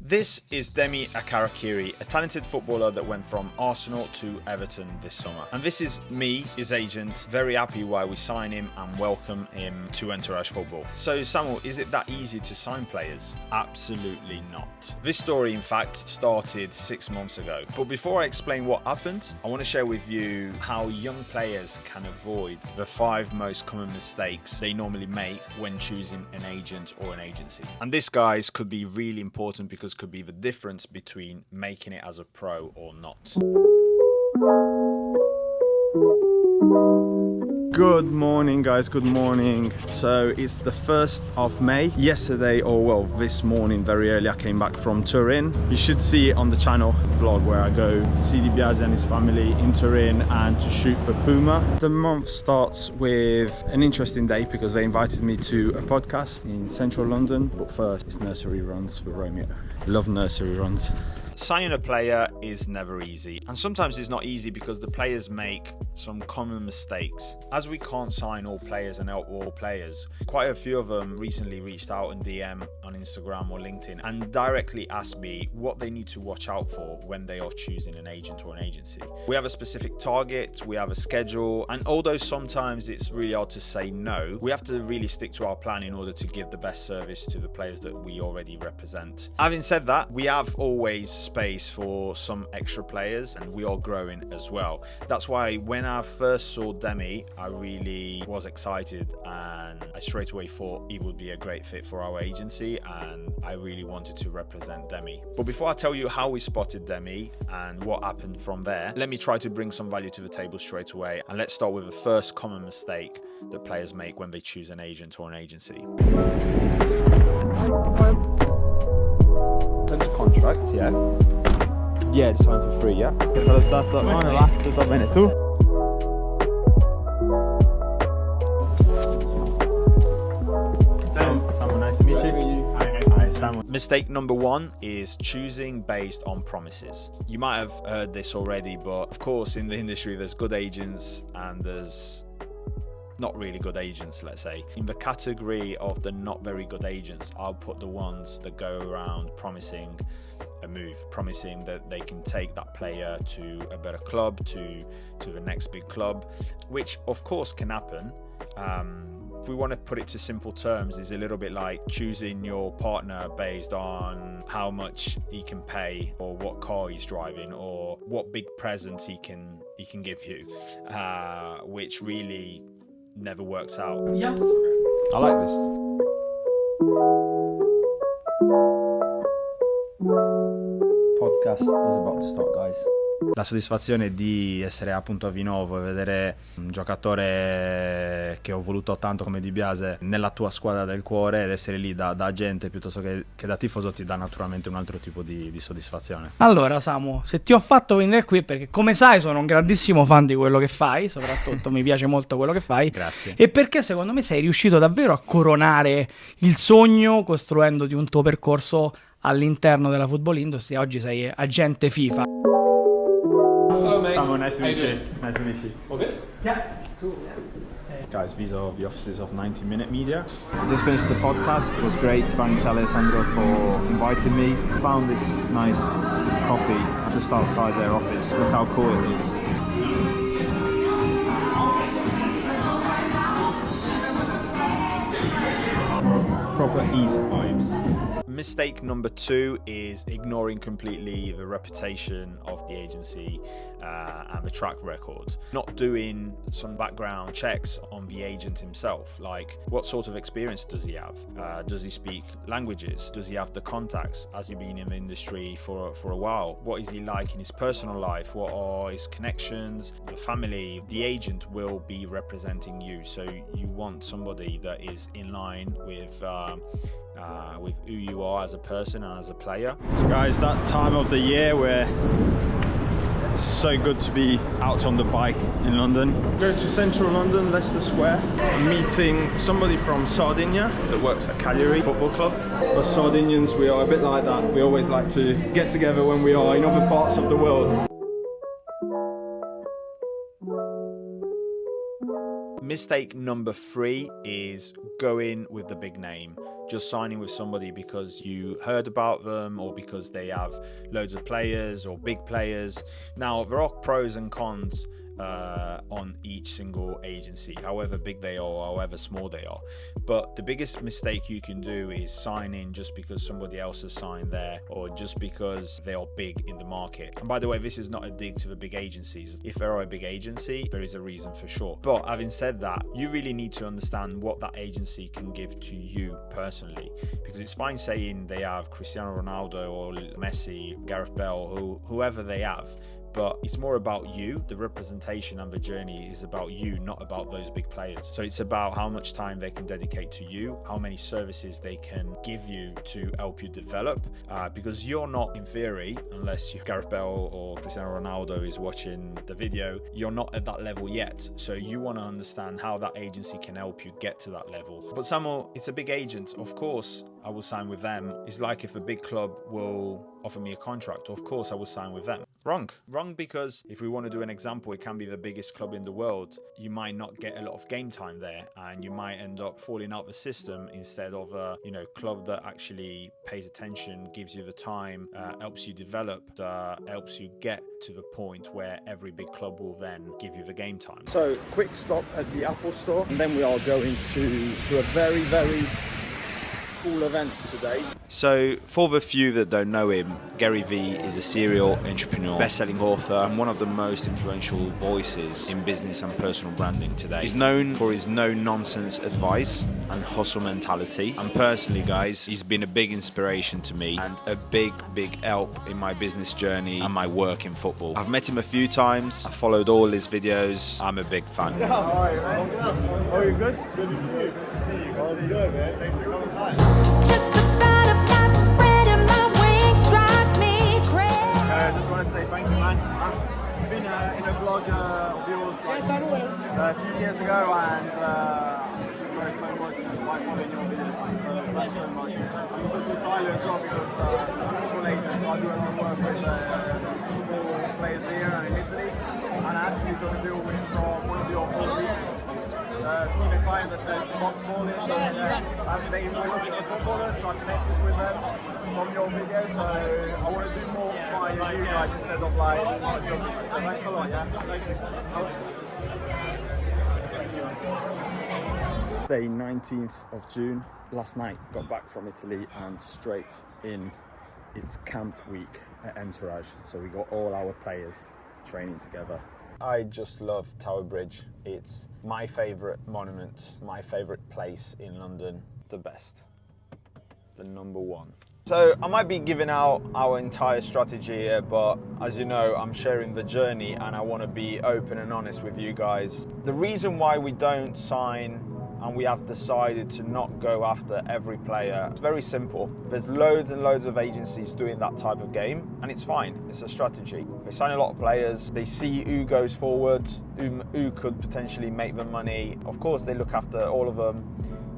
This is Demi Akarakiri, a talented footballer that went from Arsenal to Everton this summer. And this is me, his agent, very happy why we sign him and welcome him to Entourage Football. So Samuel, is it that easy to sign players? Absolutely not. This story, in fact, started 6 months ago. But before I explain what happened, I want to share with you how young players can avoid the 5 most common mistakes they normally make when choosing an agent or an agency. And this, guys, could be really important because could be the difference between making it as a pro or not. Good morning, guys, good morning. So it's the 1st of May. Yesterday, or well, this morning, very early, I came back from Turin. You should see it on the channel vlog where I go to see Di Biase and his family in Turin and to shoot for Puma. The month starts with an interesting day because they invited me to a podcast in central London. But first, it's nursery runs for Romeo. Love nursery runs. Signing a player is never easy, and sometimes it's not easy because the players make some common mistakes. As we can't sign all players and help all players, quite a few of them recently reached out in DM on Instagram or LinkedIn and directly asked me what they need to watch out for when they are choosing an agent or an agency. We have a specific target, we have a schedule, and although sometimes it's really hard to say no, we have to really stick to our plan in order to give the best service to the players that we already represent. Having said that, we have always space for some extra players and we are growing as well. That's why when I first saw Demi, I really was excited and I straight away thought he would be a great fit for our agency and I really wanted to represent Demi. But before I tell you how we spotted Demi and what happened from there, let me try to bring some value to the table straight away, and let's start with the first common mistake that players make when they choose an agent or an agency. Contract, yeah. Yeah, it's signed for free, yeah. Tutto bene, tu? Samuele, nice to meet you. Hi, Samuele. Mistake number 1 is choosing based on promises. You might have heard this already, but of course in the industry there's good agents and there's not really good agents, let's say. In the category of the not very good agents, I'll put the ones that go around promising a move, promising that they can take that player to a better club, to the next big club, which of course can happen. If we want to put it to simple terms, is a little bit like choosing your partner based on how much he can pay or what car he's driving or what big present he can give you, which really never works out. Yeah. I like this. Podcast is about to start, guys. La soddisfazione di essere appunto a Vinovo e vedere un giocatore che ho voluto tanto come Di Biase nella tua squadra del cuore ed essere lì da agente piuttosto che da tifoso ti dà naturalmente un altro tipo di soddisfazione. Allora Samu, se ti ho fatto venire qui perché come sai sono un grandissimo fan di quello che fai, soprattutto mi piace molto quello che fai. Grazie. E perché secondo me sei riuscito davvero a coronare il sogno costruendoti un tuo percorso all'interno della football industry. Oggi sei agente FIFA. Hello, mate. Samuele, nice to meet you. Nice to meet you. Okay? Yeah. Cool. Guys, these are the offices of 90 Minute Media. Just finished the podcast. It was great. Thanks, Alessandro, for inviting me. Found this nice coffee just outside their office. Look how cool it is. Proper East vibes. Mistake number 2 is ignoring completely the reputation of the agency and the track record. Not doing some background checks on the agent himself, like what sort of experience does he have? Does he speak languages? Does he have the contacts? Has he been in the industry for a while? What is he like in his personal life? What are his connections? The family, the agent will be representing you, so you want somebody that is in line with who you are as a person and as a player. Guys, that time of the year where it's so good to be out on the bike in London. Going to central London, Leicester Square. I'm meeting somebody from Sardinia that works at Cagliari Football Club. Us Sardinians, we are a bit like that. We always like to get together when we are in other parts of the world. Mistake number 3 is going with the big name, just signing with somebody because you heard about them or because they have loads of players or big players. Now, there are pros and cons on each single agency, however big they are or however small they are. But the biggest mistake you can do is sign in just because somebody else has signed there or just because they are big in the market. And by the way, this is not a dig to the big agencies. If there are a big agency, there is a reason for sure. But having said that, you really need to understand what that agency can give to you personally, because it's fine saying they have Cristiano Ronaldo or Messi, Gareth Bale, whoever they have, but it's more about you. The representation and the journey is about you, not about those big players. So it's about how much time they can dedicate to you, how many services they can give you to help you develop, because you're not, in theory, unless you're Gareth Bale or Cristiano Ronaldo is watching the video, you're not at that level yet. So you want to understand how that agency can help you get to that level. But Samuel, it's a big agent. Of course, I will sign with them. It's like if a big club will offer me a contract, of course I will sign with them. Wrong, because if we want to do an example, it can be the biggest club in the world. You might not get a lot of game time there, and you might end up falling out the system instead of a club that actually pays attention, gives you the time, helps you develop, helps you get to the point where every big club will then give you the game time. So quick stop at the Apple Store, and then we are going to a very, very cool event today. So for the few that don't know him, Gary Vee is a serial entrepreneur, best-selling author, and one of the most influential voices in business and personal branding today. He's known for his no-nonsense advice and hustle mentality. And personally, guys, he's been a big inspiration to me and a big help in my business journey and my work in football. I've met him a few times. I followed all his videos. I'm a big fan. Yeah, how are you, man? How are you? Good? Good to see you. Good to see you. How's it going, man? Thanks for coming by. Just the thought of not spreading my wings drives me crazy. I just want to say thank you, man. I've been in a vlog of yours like, a few years ago, and very so much just by following your videos, man. So thanks so much. I'm just with Tyler as well because football agent, so I do a lot of work with football players here and in Italy, and I actually got a deal with one of your 4 weeks. Seen a client that said box balling, and they were looking for footballers, so I connected with them from your video. So I want to do more by you guys instead of like jumping. So thanks a lot, yeah. Thank you. Day 19th of June. Last night got back from Italy and straight in. It's camp week at Entourage, so we got all our players training together. I just love Tower Bridge. It's my favourite monument, my favourite place in London, the best, the number one. So I might be giving out our entire strategy here, but as you know, I'm sharing the journey and I want to be open and honest with you guys. The reason why we don't sign and we have decided to not go after every player, it's very simple. There's loads and loads of agencies doing that type of game, and it's fine, it's a strategy. They sign a lot of players, they see who goes forward, who could potentially make them money. Of course, they look after all of them,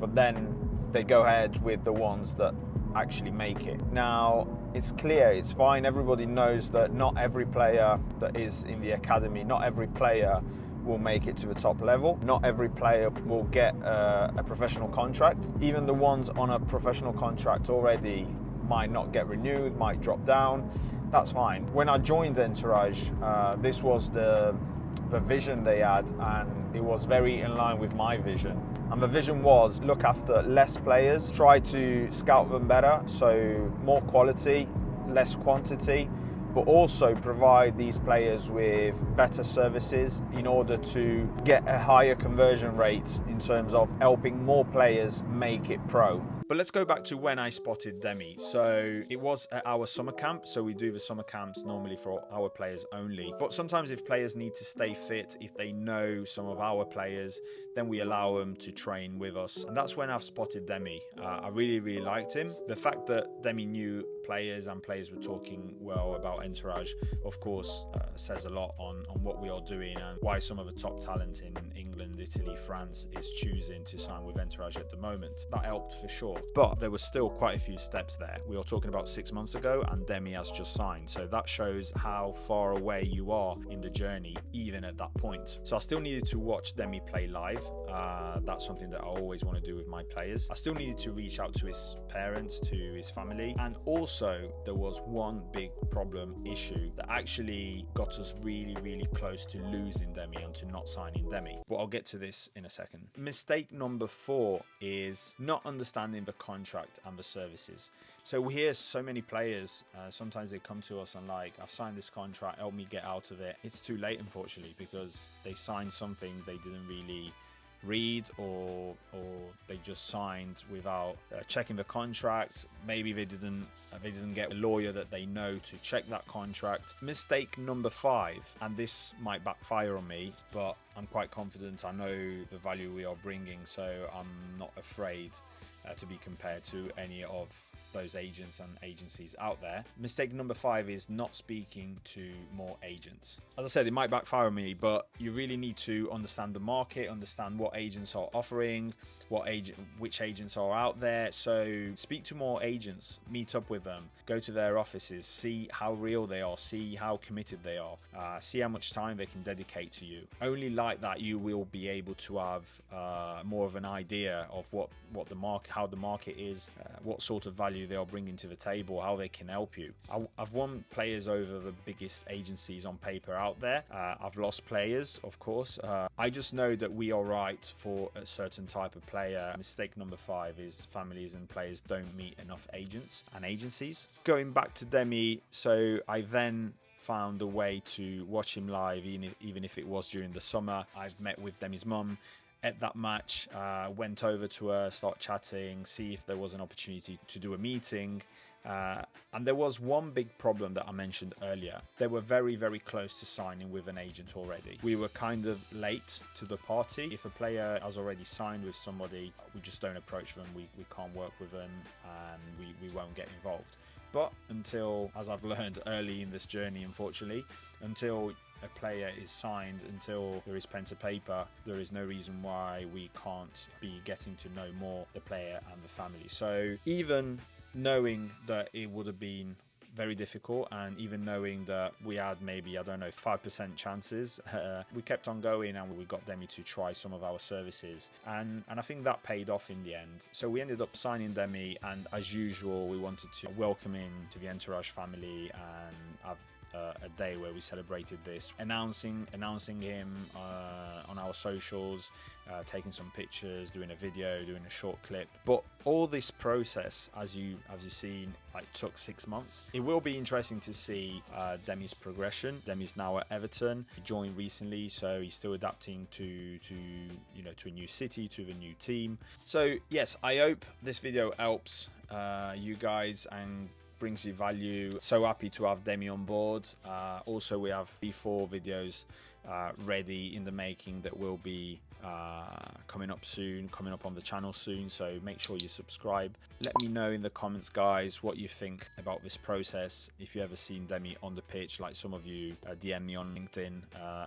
but then they go ahead with the ones that actually make it. Now, it's clear, it's fine, everybody knows that not every player that is in the academy, not every player will make it to the top level. Not every player will get a professional contract. Even the ones on a professional contract already might not get renewed, might drop down. That's fine. When I joined Entourage, this was the vision they had, and it was very in line with my vision. And the vision was look after less players, try to scout them better, so more quality, less quantity, but also provide these players with better services in order to get a higher conversion rate in terms of helping more players make it pro. But let's go back to when I spotted Demi. So it was at our summer camp. So we do the summer camps normally for our players only. But sometimes if players need to stay fit, if they know some of our players, then we allow them to train with us. And that's when I've spotted Demi. I really liked him. The fact that Demi knew players, and players were talking well about Entourage, of course, says a lot on what we are doing and why some of the top talent in England, Italy, France is choosing to sign with Entourage at the moment. That helped for sure, but there were still quite a few steps there. We are talking about 6 months ago, and Demi has just signed, so that shows how far away you are in the journey, even at that point. So I still needed to watch Demi play live. That's something that I always want to do with my players. I still needed to reach out to his parents, to his family, and also there was one big problem issue that actually got us really close to losing Demi and to not signing Demi, but I'll get to this in a second. Mistake number 4 is not understanding the contract and the services. So we hear so many players, sometimes they come to us and like, I've signed this contract, help me get out of it. It's too late, unfortunately, because they signed something they didn't really read, or they just signed without checking the contract. Maybe they didn't get a lawyer that they know to check that contract. Mistake number 5, and this might backfire on me, but I'm quite confident. I know the value we are bringing, so I'm not afraid to be compared to any of those agents and agencies out there. Mistake number 5 is not speaking to more agents. As I said, it might backfire on me, but you really need to understand the market, understand what agents are offering, which agents are out there. So speak to more agents, meet up with them, go to their offices, see how real they are, see how committed they are, see how much time they can dedicate to you. Only like that you will be able to have more of an idea of what the market, how the market is, what sort of value they are bringing to the table, how they can help you. I've won players over the biggest agencies on paper out there. I've lost players, of course. I just know that we are right for a certain type of player. Mistake number 5 is families and players don't meet enough agents and agencies. Going back to Demi, so I then found a way to watch him live, even if it was during the summer. I've met with Demi's mum at that match, went over to her, start chatting, see if there was an opportunity to do a meeting. And there was one big problem that I mentioned earlier. They were very close to signing with an agent already. We were kind of late to the party. If a player has already signed with somebody, we just don't approach them. We can't work with them, and we won't get involved. But until, as I've learned early in this journey, unfortunately, until a player is signed, until there is pen to paper, there is no reason why we can't be getting to know more the player and the family. So even knowing that it would have been very difficult, and even knowing that we had maybe, 5% chances, we kept on going, and we got Demi to try some of our services, and I think that paid off in the end. So we ended up signing Demi, and as usual, we wanted to welcome him to the Entourage family and have a day where we celebrated this, announcing him on our socials, taking some pictures, doing a video, doing a short clip. But all this process, as you've seen, took 6 months. It will be interesting to see Demi's progression. Demi's now at Everton. He joined recently, so he's still adapting to a new city, to the new team. So yes, I hope this video helps you guys and brings you value. So happy to have Demi on board. Also, we have 4 videos ready in the making that will be coming up on the channel soon, so make sure you subscribe. Let me know in the comments, guys, what you think about this process. If you ever seen Demi on the pitch, like some of you DM me on LinkedIn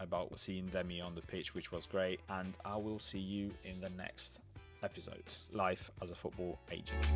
about seeing Demi on the pitch, which was great. And I will see you in the next episode, Life as a Football Agent.